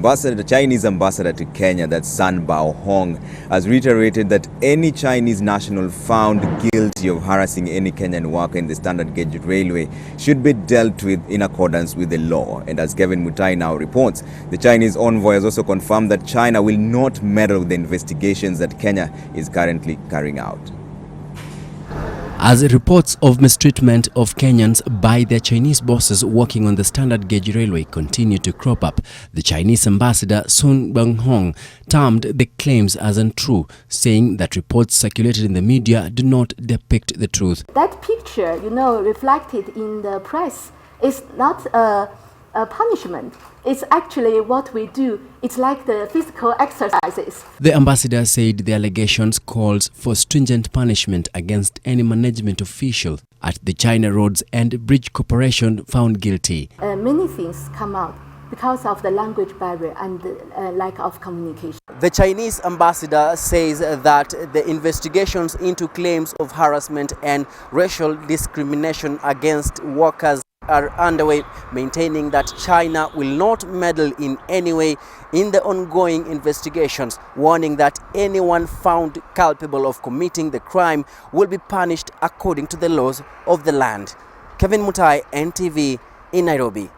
the Chinese ambassador to Kenya, that's Sun Bao, has reiterated that any Chinese national found guilty of harassing any Kenyan worker in the standard gauge railway should be dealt with in accordance with the law. And as Kevin Mutai now reports, the Chinese envoy has also confirmed that China will not meddle with the investigations that Kenya is currently carrying out. As reports of mistreatment of Kenyans by their Chinese bosses working on the standard gauge railway continue to crop up, the Chinese ambassador Sun Bao termed the claims as untrue, saying that reports circulated in the media do not depict the truth. That picture, reflected in the press is not a punishment. It's actually what we do. It's like the physical exercises. The ambassador said the allegations calls for stringent punishment against any management official at the China Roads and Bridge Corporation found guilty. Many things come out because of the language barrier and the lack of communication. The Chinese ambassador says that the investigations into claims of harassment and racial discrimination against workers are underway, maintaining that China will not meddle in any way in the ongoing investigations, warning that anyone found culpable of committing the crime will be punished according to the laws of the land. Kevin Mutai, NTV, in Nairobi.